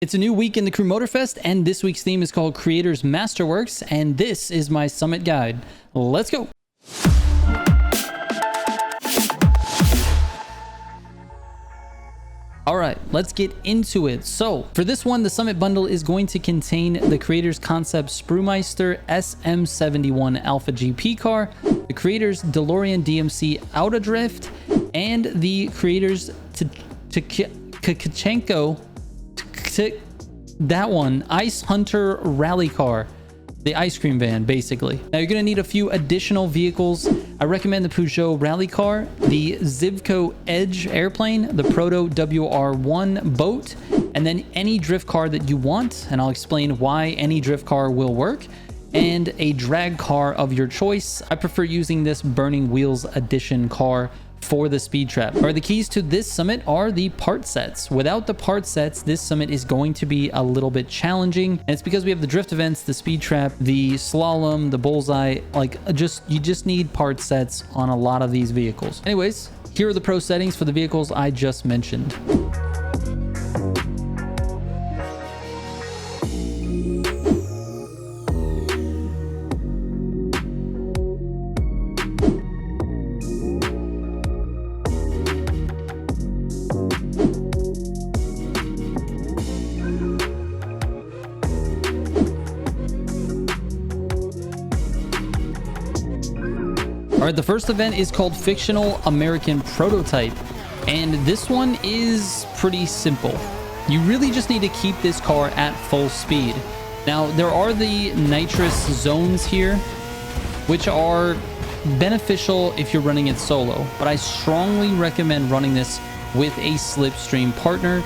It's a new week in the Crew Motorfest, and this week's theme is called Creators Masterworks, and this is my summit guide. Let's go. All right, let's get into it. So for this one, the Summit Bundle is going to contain the Creators Concept Sprue-Master SM71 Alpha GP car, the Creators Delorean DMC Autodrift, and the Creators Tkachenko, that one, Ice Hunter Rally car, the ice cream van, basically. Now you're going to need a few additional vehicles. I recommend the Peugeot Rally car, the Zivco Edge airplane, the Proto WR1 boat, and then any drift car that you want, and I'll explain why any drift car will work, and a drag car of your choice. I prefer using this Burning Wheels Edition car for the speed trap. All right, the keys to this summit are the part sets. Without the part sets, this summit is going to be a little bit challenging, and it's because we have the drift events, the speed trap, the slalom, the bullseye. Like, you just need part sets on a lot of these vehicles. Anyways, here are the pro settings for the vehicles I just mentioned. All right, the first event is called Fictional American Prototype, and this one is pretty simple. You really just need to keep this car at full speed. Now, there are the nitrous zones here, which are beneficial if you're running it solo, but I strongly recommend running this with a slipstream partner,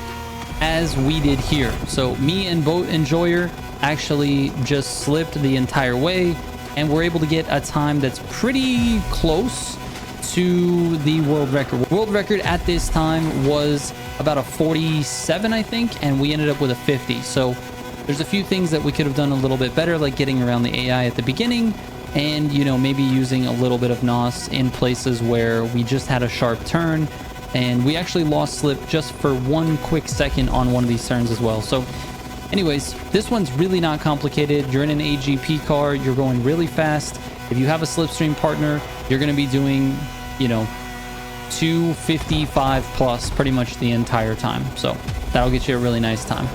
as we did here. So me and Boat Enjoyer actually just slipped the entire way, and we're able to get a time that's pretty close to the world record. World record at this time was about a 47, I think, and we ended up with a 50. So there's a few things that we could have done a little bit better, like getting around the AI at the beginning, and, you know, maybe using a little bit of NOS in places where we just had a sharp turn, and we actually lost slip just for 1 quick second on one of these turns as well. So anyways, this one's really not complicated. You're in an AGP car, you're going really fast. If you have a slipstream partner, you're going to be doing, you know, 255 plus pretty much the entire time. So that'll get you a really nice time.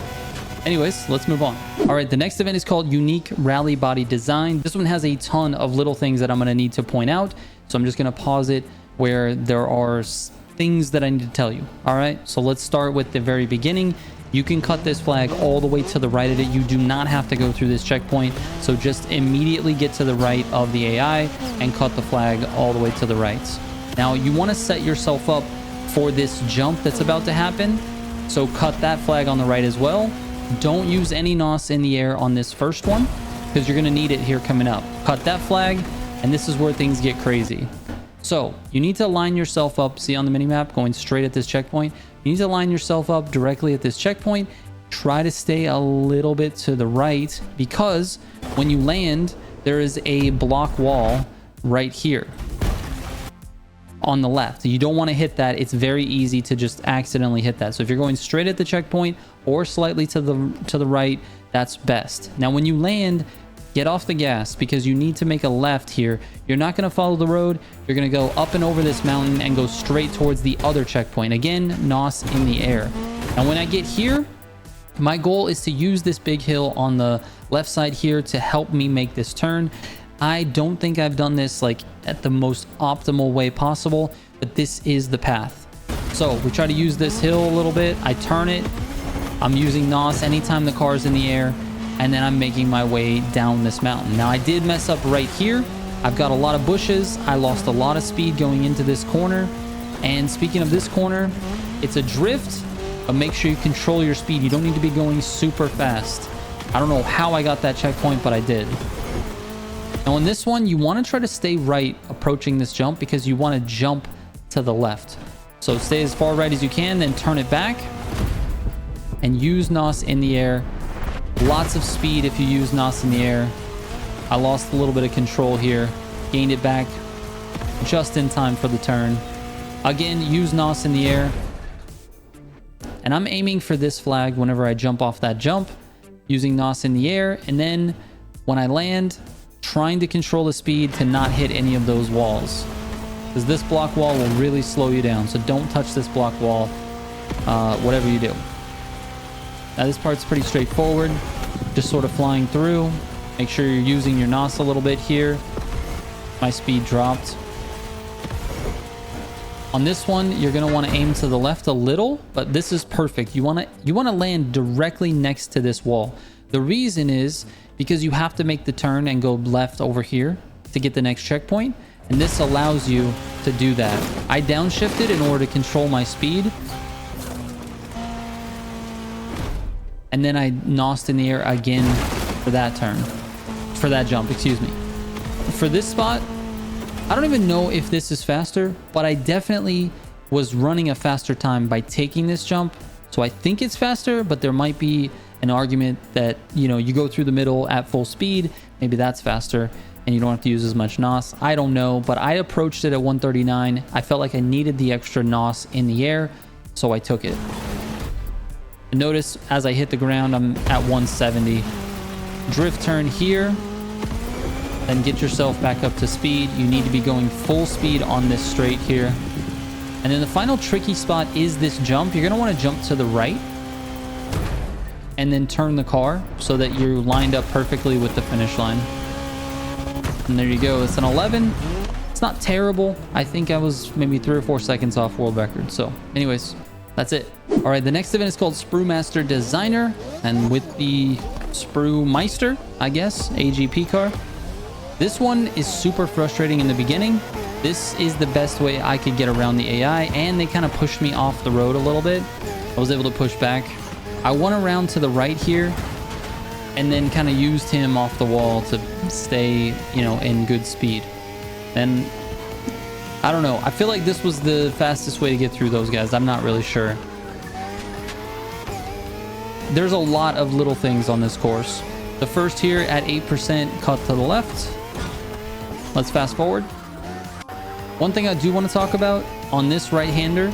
Anyways, let's move on. All right, the next event is called Unique Rally Body Design. This one has a ton of little things that I'm going to need to point out. So I'm just going to pause it where there are things that I need to tell you. All right, so let's start with the very beginning. You can cut this flag all the way to the right of it. You do not have to go through this checkpoint. So just immediately get to the right of the AI and cut the flag all the way to the right. Now you want to set yourself up for this jump that's about to happen. So cut that flag on the right as well. Don't use any NOS in the air on this first one, because you're going to need it here coming up. Cut that flag, and this is where things get crazy. So you need to line yourself up. See on the minimap, going straight at this checkpoint. You need to line yourself up directly at this checkpoint. Try to stay a little bit to the right, because when you land, there is a block wall right here on the left. You don't want to hit that. It's very easy to just accidentally hit that. So if you're going straight at the checkpoint or slightly to the right, that's best. Now when you land, get off the gas, because you need to make a left here. You're not going to follow the road. You're going to go up and over this mountain and go straight towards the other checkpoint. Again, NOS in the air. And when I get here, my goal is to use this big hill on the left side here to help me make this turn. I don't think I've done this like at the most optimal way possible, but this is the path. So we try to use this hill a little bit. I turn it. I'm using NOS anytime the car is in the air, and then I'm making my way down this mountain. Now I did mess up right here. I've got a lot of bushes. I lost a lot of speed going into this corner. And speaking of this corner, it's a drift, but make sure you control your speed. You don't need to be going super fast. I don't know how I got that checkpoint, but I did. Now in this one, you want to try to stay right approaching this jump, because you want to jump to the left. So stay as far right as you can, then turn it back and use NOS in the air. Lots of speed if you use NOS in the air. I lost a little bit of control here. Gained it back just in time for the turn. Again, use NOS in the air. And I'm aiming for this flag whenever I jump off that jump, using NOS in the air. And then when I land, trying to control the speed to not hit any of those walls. Because this block wall will really slow you down. So don't touch this block wall, whatever you do. Now this part's pretty straightforward. Just sort of flying through. Make sure you're using your NOS a little bit here. My speed dropped. On this one, you're going to want to aim to the left a little, but this is perfect. You want to land directly next to this wall. The reason is because you have to make the turn and go left over here to get the next checkpoint, and this allows you to do that. I downshifted in order to control my speed, and then I nosed in the air again for that turn, for that jump, excuse me. For this spot, I don't even know if this is faster, but I definitely was running a faster time by taking this jump. So I think it's faster, but there might be an argument that, you know, you go through the middle at full speed, maybe that's faster and you don't have to use as much NOS. I don't know, but I approached it at 139. I felt like I needed the extra NOS in the air, so I took it. Notice as I hit the ground, I'm at 170. Drift turn here. Then get yourself back up to speed. You need to be going full speed on this straight here. And then the final tricky spot is this jump. You're going to want to jump to the right and then turn the car so that you're lined up perfectly with the finish line. And there you go. It's an 11. It's not terrible. I think I was maybe 3 or 4 seconds off world record. So anyways, that's it. All right, the next event is called Sprue-Master Designer, and with the Sprue-Meister, I guess, AGP car. This one is super frustrating in the beginning. This is the best way I could get around the AI, and they kind of pushed me off the road a little bit. I was able to push back. I went around to the right here and then kind of used him off the wall to stay, you know, in good speed. And I don't know. I feel like this was the fastest way to get through those guys. I'm not really sure. There's a lot of little things on this course. The first here at 8% cut to the left. Let's fast forward. One thing I do want to talk about on this right-hander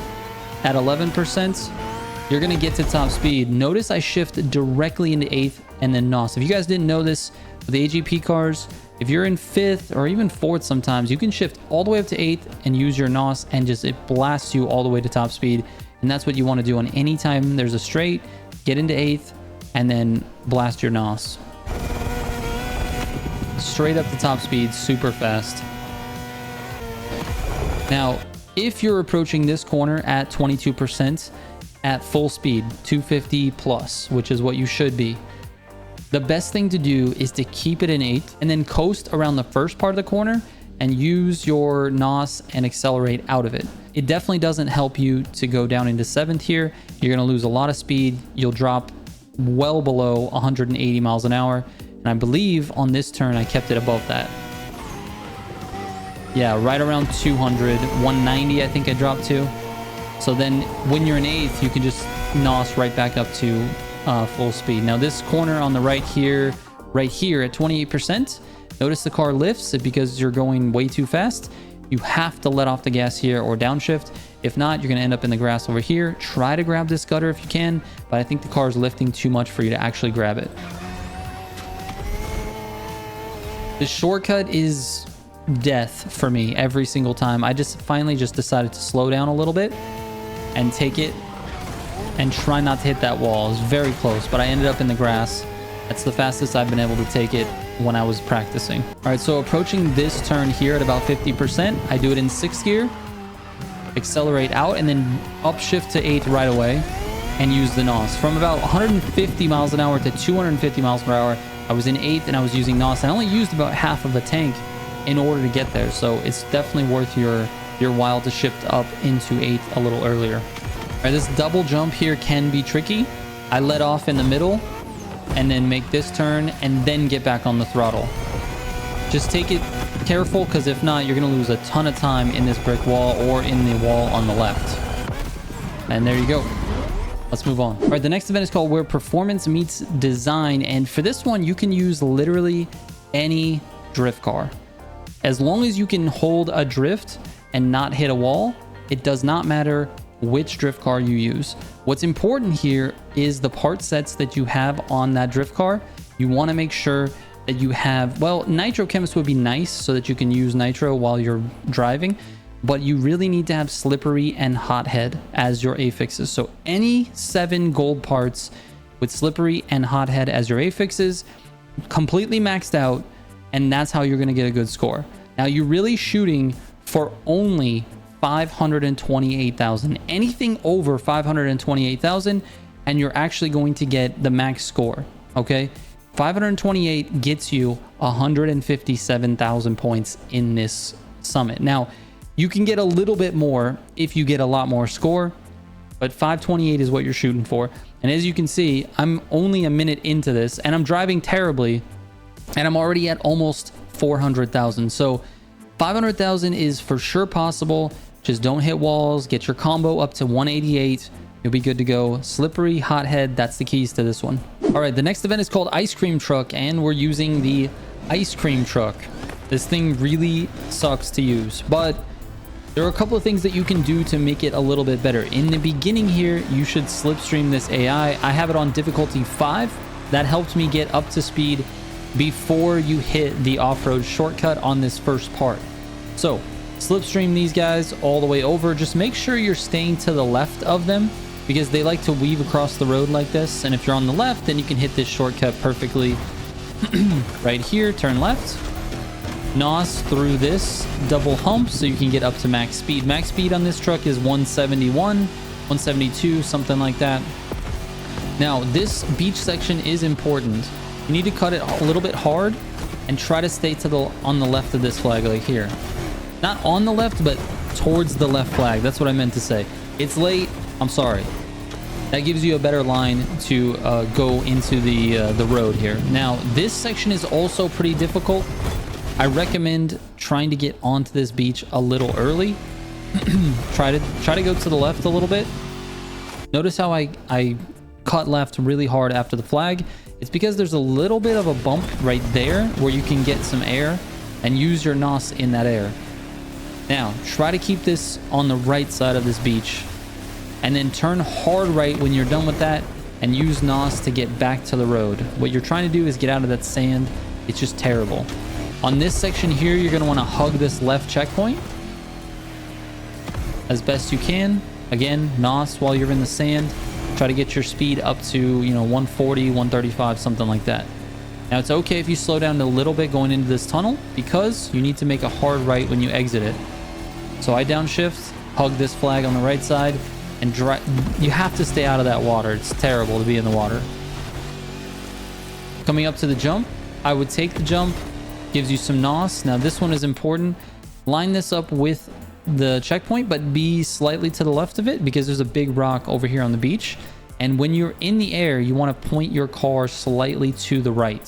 at 11%, you're going to get to top speed. Notice I shift directly into 8th and then NOS. If you guys didn't know this, with the AGP cars, if you're in 5th or even 4th sometimes, you can shift all the way up to 8th and use your NOS, and just it blasts you all the way to top speed. And that's what you want to do on any time there's a straight. Get into 8th and then blast your NOS. Straight up to top speed, super fast. Now, if you're approaching this corner at 22% at full speed, 250 plus, which is what you should be, the best thing to do is to keep it in 8th and then coast around the first part of the corner and use your NOS and accelerate out of it. It definitely doesn't help you to go down into 7th here. You're going to lose a lot of speed. You'll drop well below 180 miles an hour. And I believe on this turn, I kept it above that. Yeah, right around 200, 190, I think I dropped to. So then when you're in 8th, you can just NOS right back up to full speed. Now this corner on the right here at 28%, notice the car lifts because you're going way too fast. You have to let off the gas here or downshift. If not, you're going to end up in the grass over here. Try to grab this gutter if you can, but I think the car is lifting too much for you to actually grab it. The shortcut is death for me every single time. I just finally just decided to slow down a little bit and take it and try not to hit that wall. It was very close, but I ended up in the grass. That's the fastest I've been able to take it when I was practicing. All right, so approaching this turn here at about 50%, I do it in 6th gear, accelerate out, and then upshift to 8th right away and use the NOS. From about 150 miles an hour to 250 miles per hour, I was in 8th and I was using NOS. I only used about half of a tank in order to get there, so it's definitely worth your while to shift up into 8th a little earlier. All right, this double jump here can be tricky. I let off in the middle and then make this turn and then get back on the throttle. Just take it careful, because if not, you're going to lose a ton of time in this brick wall or in the wall on the left. And there you go. Let's move on. All right, the next event is called Where Performance Meets Design. And for this one, you can use literally any drift car. As long as you can hold a drift and not hit a wall, it does not matter which drift car you use. What's important here is the part sets that you have on that drift car. You want to make sure that you have, well, Nitro Chemist would be nice so that you can use Nitro while you're driving, but you really need to have Slippery and Hothead as your affixes. So any 7 gold parts with Slippery and Hothead as your affixes, completely maxed out, and that's how you're going to get a good score. Now you're really shooting for only 528,000. Anything over 528,000 and you're actually going to get the max score. Okay, 528 gets you 157,000 points in this summit. Now you can get a little bit more if you get a lot more score, but 528 is what you're shooting for. And as you can see, I'm only a minute into this and I'm driving terribly, and I'm already at almost 400,000. So 500,000 is for sure possible. Just don't hit walls, get your combo up to 188. You'll be good to go. Slippery, Hothead, that's the keys to this one. All right, the next event is called Ice Cream Truck, and we're using the Ice Cream Truck. This thing really sucks to use, but there are a couple of things that you can do to make it a little bit better. In the beginning here, you should slipstream this AI. I have it on difficulty 5. That helped me get up to speed before you hit the off-road shortcut on this first part. So slipstream these guys all the way over. Just make sure you're staying to the left of them because they like to weave across the road like this. And if you're on the left, then you can hit this shortcut perfectly. Right here, turn left. NOS through this double hump so you can get up to max speed. Max speed on this truck is 171, 172, something like that. Now, this beach section is important. You need to cut it a little bit hard and try to stay to the on the left of this flag, like here. Not on the left, but towards the left flag. That's what I meant to say. It's late. I'm sorry. That gives you a better line to go into the road here. Now, this section is also pretty difficult. I recommend trying to get onto this beach a little early. try to go to the left a little bit. Notice how I cut left really hard after the flag. It's because there's a little bit of a bump right there where you can get some air and use your NOS in that air. Now, try to keep this on the right side of this beach and then turn hard right when you're done with that and use NOS to get back to the road. What you're trying to do is get out of that sand. It's just terrible. On this section here, you're going to want to hug this left checkpoint as best you can. Again, NOS while you're in the sand. Try to get your speed up to, 140, 135, something like that. Now, it's okay if you slow down a little bit going into this tunnel because you need to make a hard right when you exit it. So I downshift, hug this flag on the right side, and drive. You have to stay out of that water. It's terrible to be in the water. Coming up to the jump, I would take the jump, gives you some NOS. Now, this one is important. Line this up with the checkpoint, but be slightly to the left of it because there's a big rock over here on the beach. And when you're in the air, you want to point your car slightly to the right.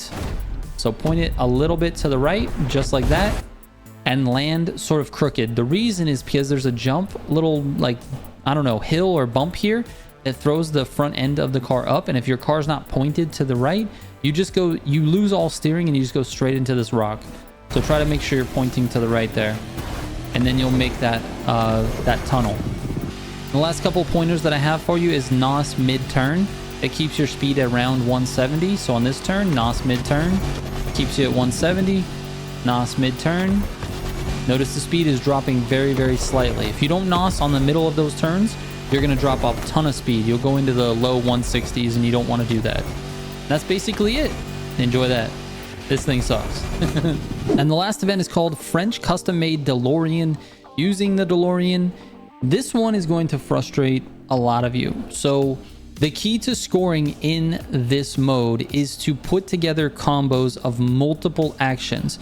So point it a little bit to the right, just like that, and land sort of crooked. The reason is because there's a jump, little like, I don't know, hill or bump here that throws the front end of the car up. And if your car's not pointed to the right, you lose all steering and you just go straight into this rock. So try to make sure you're pointing to the right there. And then you'll make that tunnel. The last couple of pointers that I have for you is NOS mid-turn. It keeps your speed at around 170. So on this turn, NOS mid-turn keeps you at 170. NOS mid-turn. Notice the speed is dropping very, very slightly. If you don't NOS on the middle of those turns, you're going to drop off a ton of speed. You'll go into the low 160s and you don't want to do that. That's basically it. Enjoy that. This thing sucks. And the last event is called French Custom Made Delorean. Using the Delorean, this one is going to frustrate a lot of you. So the key to scoring in this mode is to put together combos of multiple actions.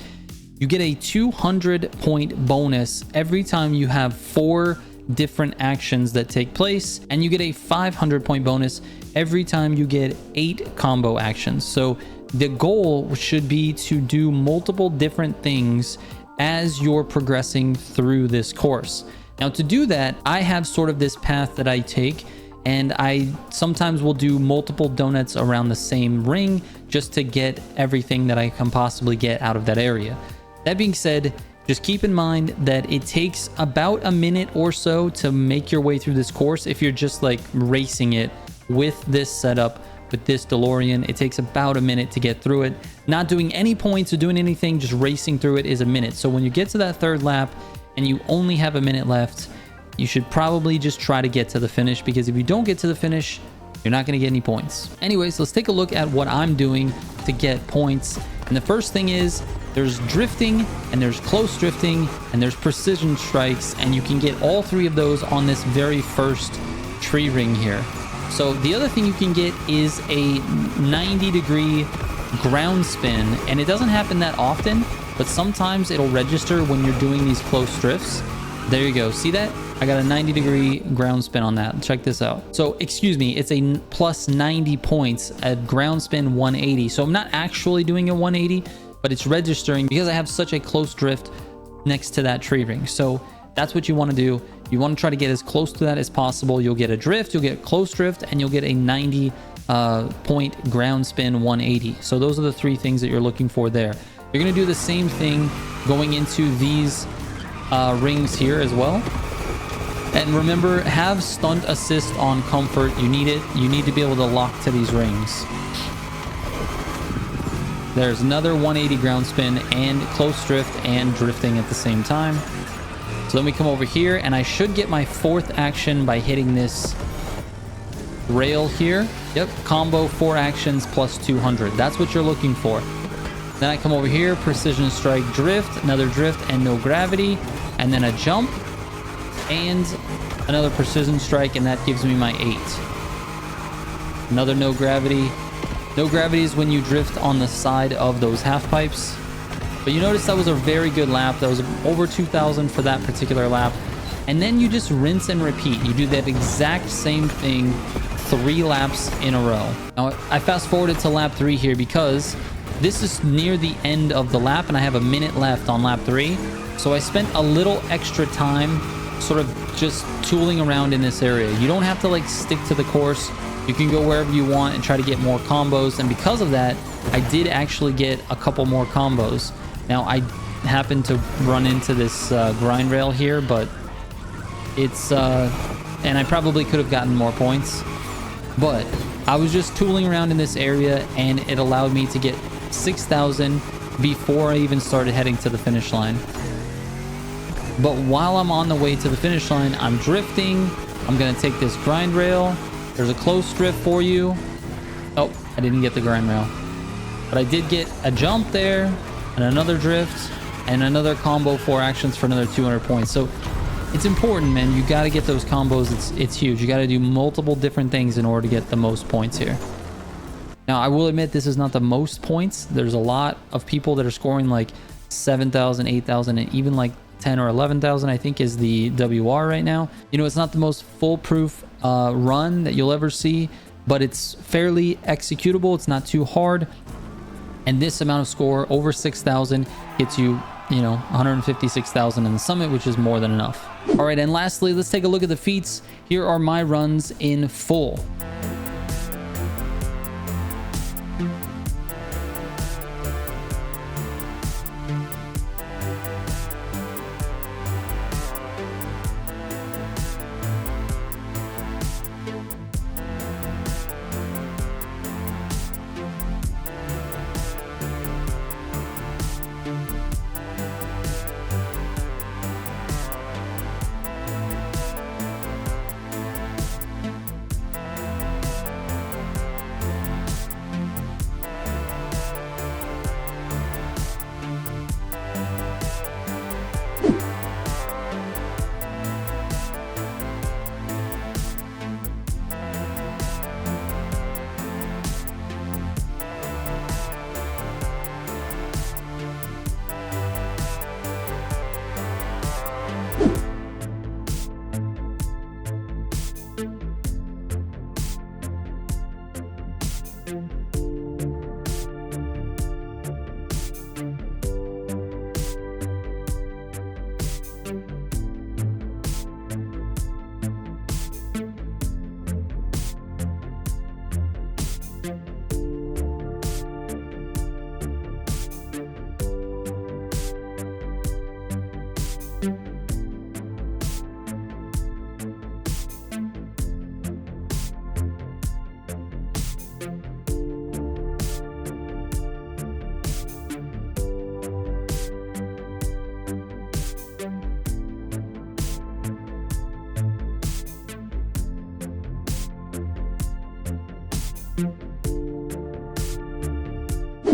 You get a 200-point bonus every time you have 4 different actions that take place, and you get a 500-point bonus every time you get 8 combo actions. So the goal should be to do multiple different things as you're progressing through this course. Now, to do that, I have sort of this path that I take, and I sometimes will do multiple donuts around the same ring just to get everything that I can possibly get out of that area. That being said, Just keep in mind that it takes about a minute or so to make your way through this course. If you're just like racing it with this setup, with this DeLorean, it takes about a minute to get through it. Not doing any points or doing anything, just racing through it is a minute. So when you get to that third lap and you only have a minute left, you should probably just try to get to the finish, because if you don't get to the finish, you're not going to get any points. Anyways, let's take a look at what I'm doing to get points. And the first thing is, there's drifting, and there's close drifting, and there's precision strikes, and you can get all three of those on this very first tree ring here. So the other thing you can get is a 90-degree ground spin, and it doesn't happen that often, but sometimes it'll register when you're doing these close drifts. There you go. See that? I got a 90-degree ground spin on that. Check this out. So, excuse me, it's a plus 90 points at ground spin 180. So I'm not actually doing a 180, but it's registering because I have such a close drift next to that tree ring. So that's what you want to do. You want to try to get as close to that as possible. You'll get a drift, you'll get close drift, and you'll get a 90 point ground spin 180. So those are the three things that you're looking for there. You're going to do the same thing going into these rings here as well. And remember, have stunt assist on comfort. You need it. You need to be able to lock to these rings. There's another 180 ground spin and close drift and drifting at the same time. So then we come over here, and I should get my fourth action by hitting this rail here. Yep, combo 4 actions plus 200. That's what you're looking for. Then I come over here, precision strike, drift, another drift and no gravity, and then a jump and another precision strike, and that gives me my 8. Another no gravity. No gravity is when you drift on the side of those half pipes. But you notice that was a very good lap. That was over 2,000 for that particular lap. And then you just rinse and repeat. You do that exact same thing 3 laps in a row. Now, I fast forwarded to lap 3 here because this is near the end of the lap and I have a minute left on lap 3. So I spent a little extra time sort of just tooling around in this area. You don't have to like stick to the course. You can go wherever you want and try to get more combos. And because of that, I did actually get a couple more combos. Now, I happened to run into this grind rail here, but it's... and I probably could have gotten more points. But I was just tooling around in this area, and it allowed me to get 6,000 before I even started heading to the finish line. But while I'm on the way to the finish line, I'm drifting. I'm going to take this grind rail. There's a close drift for you. Oh, I didn't get the grind rail. But I did get a jump there, and another drift, and another combo 4 actions for another 200 points. So it's important, man. You got to get those combos. It's huge. You got to do multiple different things in order to get the most points here. Now, I will admit this is not the most points. There's a lot of people that are scoring like 7,000, 8,000, and even like 10 or 11,000, I think, is the WR right now. You know, it's not the most foolproof run that you'll ever see, but it's fairly executable. It's not too hard. And this amount of score, over 6,000, gets you, you know, 156,000 in the summit, which is more than enough. All right, and lastly, let's take a look at the feats. Here are my runs in full.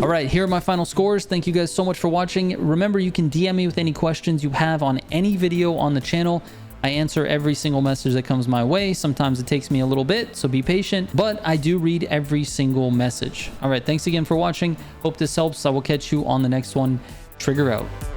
All right, here are my final scores. Thank you guys so much for watching. Remember, you can DM me with any questions you have on any video on the channel. I answer every single message that comes my way. Sometimes it takes me a little bit, so be patient, but I do read every single message. All right, thanks again for watching. Hope this helps. I will catch you on the next one. Trigger out.